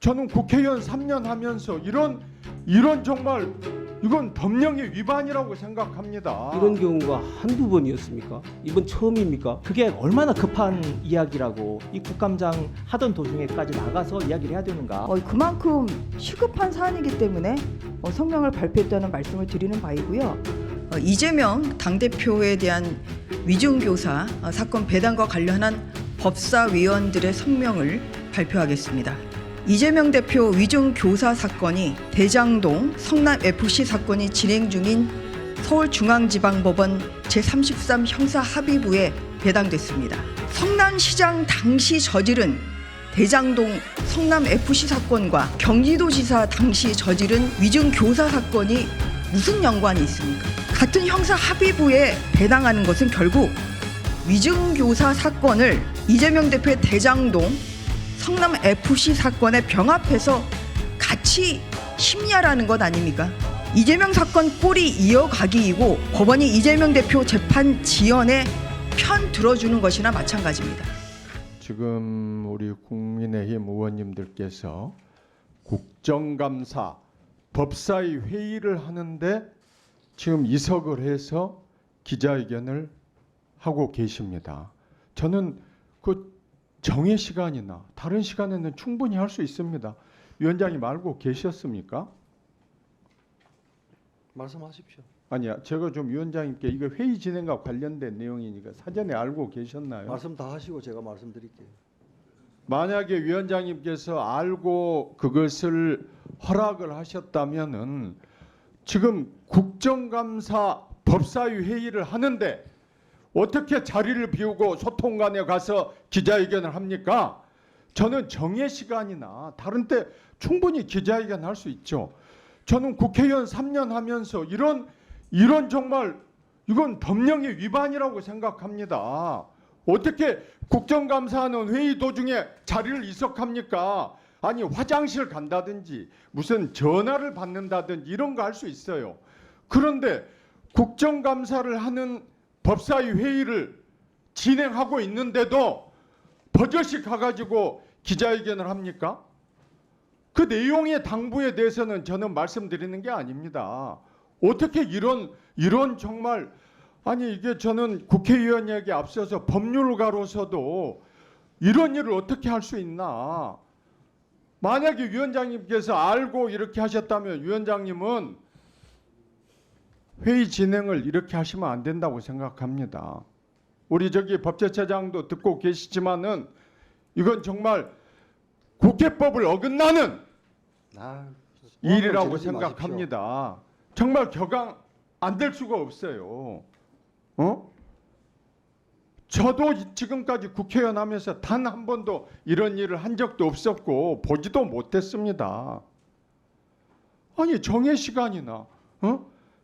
저는 국회의원 3년 하면서 이런 정말 이건 법령의 위반이라고 생각합니다. 이런 경우가 한두 번이었습니까? 이번 처음입니까? 그게 얼마나 급한 이야기라고 이 국감장 하던 도중에까지 나가서 이야기를 해야 되는가? 그만큼 시급한 사안이기 때문에 성명을 발표했다는 말씀을 드리는 바이고요. 이재명 당대표에 대한 위중교사 사건 배당과 관련한 법사위원들의 성명을 발표하겠습니다. 이재명 대표 위중교사 사건이 대장동 성남FC 사건이 진행 중인 서울중앙지방법원 제33 형사합의부에 배당됐습니다. 성남시장 당시 저지른 대장동 성남FC 사건과 경기도지사 당시 저지른 위중교사 사건이 무슨 연관이 있습니까? 같은 형사합의부에 배당하는 것은 결국 위중교사 사건을 이재명 대표의 대장동 성남FC 사건에 병합해서 같이 심리하라는 것 아닙니까? 이재명 사건 꼴이 이어가기이고 법원이 이재명 대표 재판 지연에 편 들어주는 것이나 마찬가지입니다. 지금 우리 국민의힘 의원님들께서 국정감사 법사위 회의를 하는데 지금 이석을 해서 기자회견을 하고 계십니다. 저는 그 정의 시간이나 다른 시간에는 충분히 할 수 있습니다. 위원장님 알고 계셨습니까? 말씀하십시오. 아니야, 제가 좀 위원장님께 이거 회의 진행과 관련된 내용이니까 사전에 알고 계셨나요? 말씀 다 하시고 제가 말씀드릴게요. 만약에 위원장님께서 알고 그것을 허락을 하셨다면은 지금 국정감사 법사위 회의를 하는데 어떻게 자리를 비우고 소통관에 가서 기자회견을 합니까? 저는 정의 시간이나 다른 때 충분히 기자회견 할 수 있죠. 저는 국회의원 3년 하면서 이런 정말 이건 법령의 위반이라고 생각합니다. 어떻게 국정감사하는 회의 도중에 자리를 이석합니까? 아니 화장실 간다든지 무슨 전화를 받는다든지 이런 거 할 수 있어요. 그런데 국정감사를 하는 법사위 회의를 진행하고 있는데도 버젓이 가가지고 기자회견을 합니까? 그 내용의 당부에 대해서는 저는 말씀드리는 게 아닙니다. 어떻게 이런 정말 아니 이게 저는 국회의원에게 앞서서 법률가로서도 이런 일을 어떻게 할 수 있나? 만약에 위원장님께서 알고 이렇게 하셨다면 위원장님은 회의 진행을 이렇게 하시면 안 된다고 생각합니다. 우리 저기 법제처장도 듣고 계시지만은 이건 정말 국회법을 어긋나는 일이라고 생각합니다. 정말 격앙 안 될 수가 없어요. 저도 지금까지 국회의원 하면서 단 한 번도 이런 일을 한 적도 없었고 보지도 못했습니다. 아니 정회 시간이나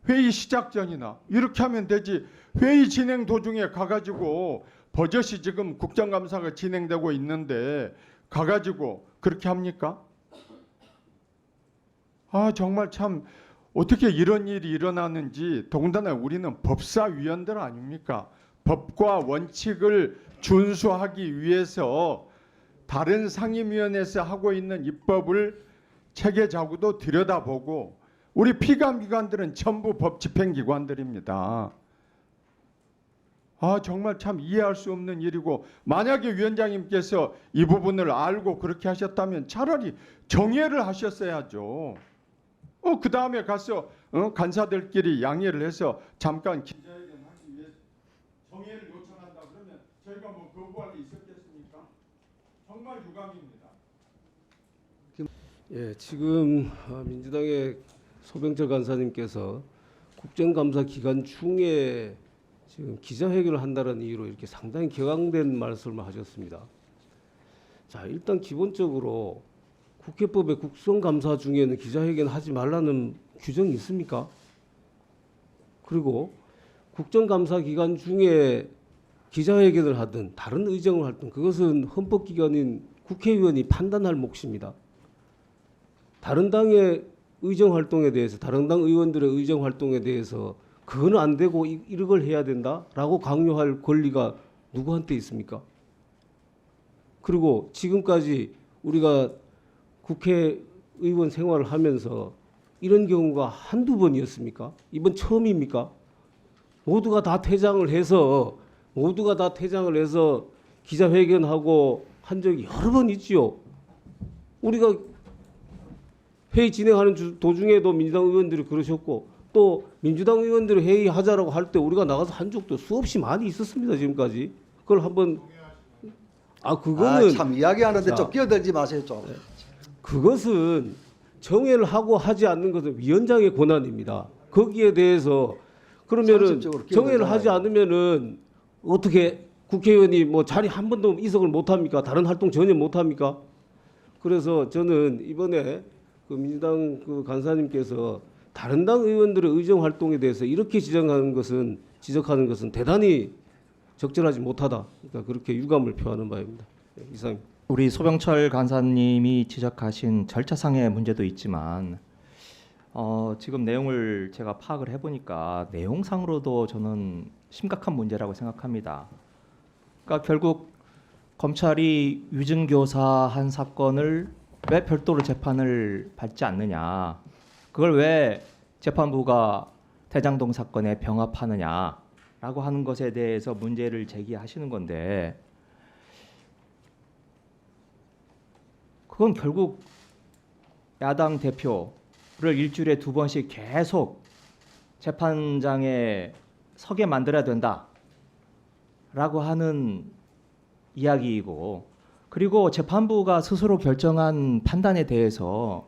회의 시작 전이나 이렇게 하면 되지. 회의 진행 도중에 가가지고 버젓이 지금 국정감사가 진행되고 있는데 가가지고 그렇게 합니까? 아 정말 참 어떻게 이런 일이 일어나는지. 더군다나 우리는 법사위원들 아닙니까? 법과 원칙을 준수하기 위해서 다른 상임위원회에서 하고 있는 입법을 체계자구도 들여다보고 우리 피감기관들은 전부 법 집행기관들입니다. 아 정말 참 이해할 수 없는 일이고 만약에 위원장님께서 이 부분을 알고 그렇게 하셨다면 차라리 정회를 하셨어야죠. 그 다음에 가서 간사들끼리 양해를 해서 잠깐 기자회견 하기 위해서 정회를 요청한다 그러면 저희가 뭐 거부할 게 있었겠습니까? 정말 유감입니다. 예, 지금 민주당의 소병철 간사님께서 국정감사 기간 중에 지금 기자회견을 한다는 이유로 이렇게 상당히 격앙된 말씀을 하셨습니다. 자, 일단 기본적으로 국회법의 국정감사 중에는 기자회견 하지 말라는 규정이 있습니까? 그리고 국정감사 기간 중에 기자회견을 하든 다른 의정을 하든 그것은 헌법기관인 국회의원이 판단할 몫입니다. 다른 당의 의정 활동에 대해서 다른 당 의원들의 의정 활동에 대해서 그거는 안 되고 이걸 해야 된다라고 강요할 권리가 누구한테 있습니까? 그리고 지금까지 우리가 국회의원 생활을 하면서 이런 경우가 한두 번이었습니까? 이번 처음입니까? 모두가 다 퇴장을 해서 기자회견하고 한 적이 여러 번 있지요. 우리가 회의 진행하는 도중에도 민주당 의원들이 그러셨고 또 민주당 의원들이 회의하자라고 할 때 우리가 나가서 한 적도 수없이 많이 있었습니다. 지금까지. 그걸 한번 그거는 참 이야기하는데 자, 좀 끼어들지 마세요 좀. 그것은 정회를 하고 하지 않는 것은 위원장의 권한입니다. 거기에 대해서 그러면은 상습적으로 정회를 하지 끼어들잖아요. 않으면은 어떻게 국회의원이 뭐 자리 한 번도 이석을 못 합니까? 다른 활동 전혀 못 합니까? 그래서 저는 이번에 그 민주당 그 간사님께서 다른 당 의원들의 의정 활동에 대해서 이렇게 지적하는 것은 대단히 적절하지 못하다. 그러니까 그렇게 유감을 표하는 바입니다. 이상입니다. 우리 소병철 간사님이 지적하신 절차상의 문제도 있지만 지금 내용을 제가 파악을 해보니까 내용상으로도 저는 심각한 문제라고 생각합니다. 그러니까 결국 검찰이 위증교사한 사건을 왜 별도로 재판을 받지 않느냐, 그걸 왜 재판부가 대장동 사건에 병합하느냐라고 하는 것에 대해서 문제를 제기하시는 건데, 그건 결국 야당 대표를 일주일에 2번씩 계속 재판장에 서게 만들어야 된다라고 하는 이야기이고, 그리고 재판부가 스스로 결정한 판단에 대해서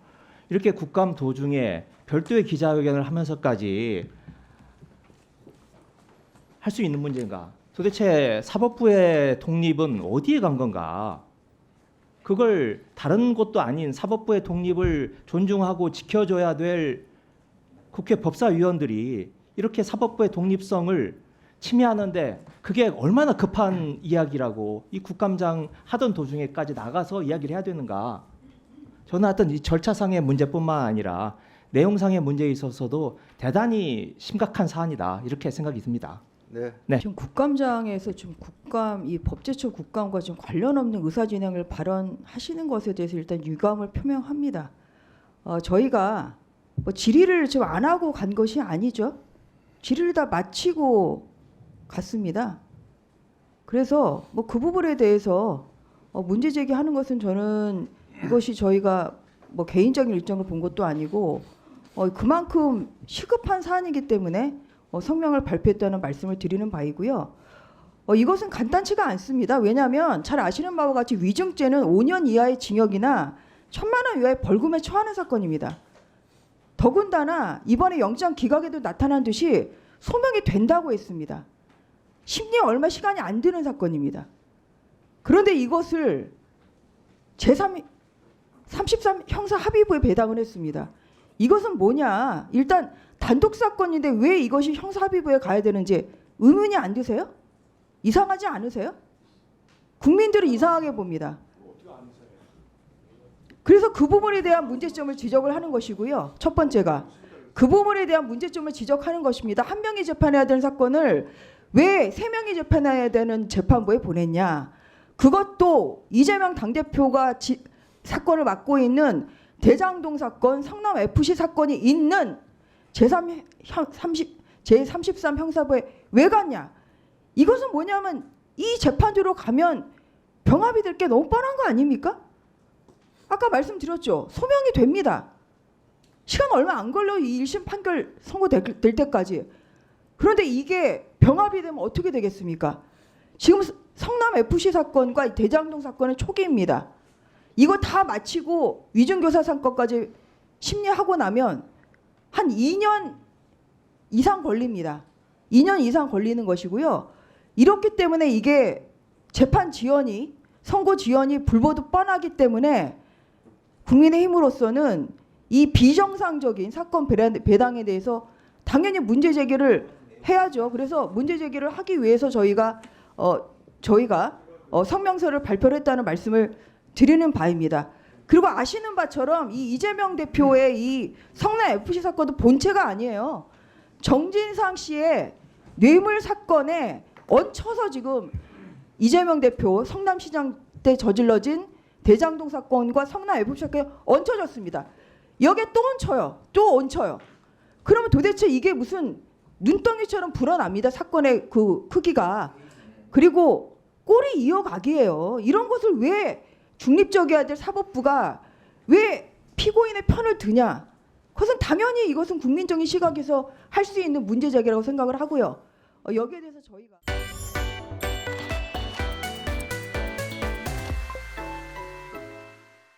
이렇게 국감 도중에 별도의 기자회견을 하면서까지 할 수 있는 문제인가? 도대체 사법부의 독립은 어디에 간 건가? 그걸 다른 곳도 아닌 사법부의 독립을 존중하고 지켜줘야 될 국회 법사위원들이 이렇게 사법부의 독립성을 침해하는데 그게 얼마나 급한 이야기라고 이 국감장 하던 도중에까지 나가서 이야기를 해야 되는가? 저는 하여튼 이 절차상의 문제뿐만 아니라 내용상의 문제에 있어서도 대단히 심각한 사안이다 이렇게 생각이 듭니다. 네. 네. 지금 국감장에서 지금 이 법제처 국감과 좀 관련 없는 의사 진행을 발언하시는 것에 대해서 일단 유감을 표명합니다. 저희가 뭐 질의를 지금 안 하고 간 것이 아니죠. 질의를 다 마치고 갔습니다. 그래서 뭐 그 부분에 대해서 문제 제기하는 것은 저는 이것이 저희가 뭐 개인적인 일정을 본 것도 아니고 그만큼 시급한 사안이기 때문에 성명을 발표했다는 말씀을 드리는 바이고요. 이것은 간단치가 않습니다. 왜냐하면 잘 아시는 바와 같이 위증죄는 5년 이하의 징역이나 1,000만 원 이하의 벌금에 처하는 사건입니다. 더군다나 이번에 영장 기각에도 나타난 듯이 소명이 된다고 했습니다. 심리에 얼마 시간이 안 드는 사건입니다. 그런데 이것을 제33 형사합의부에 배당을 했습니다. 이것은 뭐냐? 일단 단독 사건인데 왜 이것이 형사합의부에 가야 되는지 의문이 안 드세요? 이상하지 않으세요? 국민들은 이상하게 봅니다. 그래서 그 부분에 대한 문제점을 지적을 하는 것이고요. 첫 번째가 그 부분에 대한 문제점을 지적하는 것입니다. 한 명이 재판해야 되는 사건을 왜 3명이 재판해야 되는 재판부에 보냈냐. 그것도 이재명 당대표가 사건을 맡고 있는 대장동 사건, 성남FC 사건이 있는 제33 형사부에 왜 갔냐. 이것은 뭐냐면 이 재판대로 가면 병합이 될 게 너무 뻔한 거 아닙니까? 아까 말씀드렸죠. 소명이 됩니다. 시간 얼마 안 걸려요. 이 1심 판결 선고될 때까지. 그런데 이게 병합이 되면 어떻게 되겠습니까? 지금 성남FC 사건과 대장동 사건은 초기입니다. 이거 다 마치고 위증교사 사건까지 심리하고 나면 한 2년 이상 걸립니다. 2년 이상 걸리는 것이고요. 이렇기 때문에 이게 재판 지연이, 선고 지연이 불보듯 뻔하기 때문에 국민의힘으로서는 이 비정상적인 사건 배당에 대해서 당연히 문제 제기를 해야죠. 그래서 문제 제기를 하기 위해서 저희가 성명서를 발표를 했다는 말씀을 드리는 바입니다. 그리고 아시는 바처럼 이 이재명 대표의 이 성남FC 사건도 본체가 아니에요. 정진상 씨의 뇌물 사건에 얹혀서 지금 이재명 대표 성남시장 때 저질러진 대장동 사건과 성남 FF 사건이 얹혀졌습니다. 여기에 또 얹혀요. 또 얹혀요. 그러면 도대체 이게 무슨 눈덩이처럼 불어납니다. 사건의 그 크기가. 그리고 꼬리 이어가기예요. 이런 것을 왜 중립적이어야 될 사법부가 왜 피고인의 편을 드냐. 그것은 당연히 이것은 국민적인 시각에서 할 수 있는 문제 제기라고 생각을 하고요. 여기에 대해서 저희가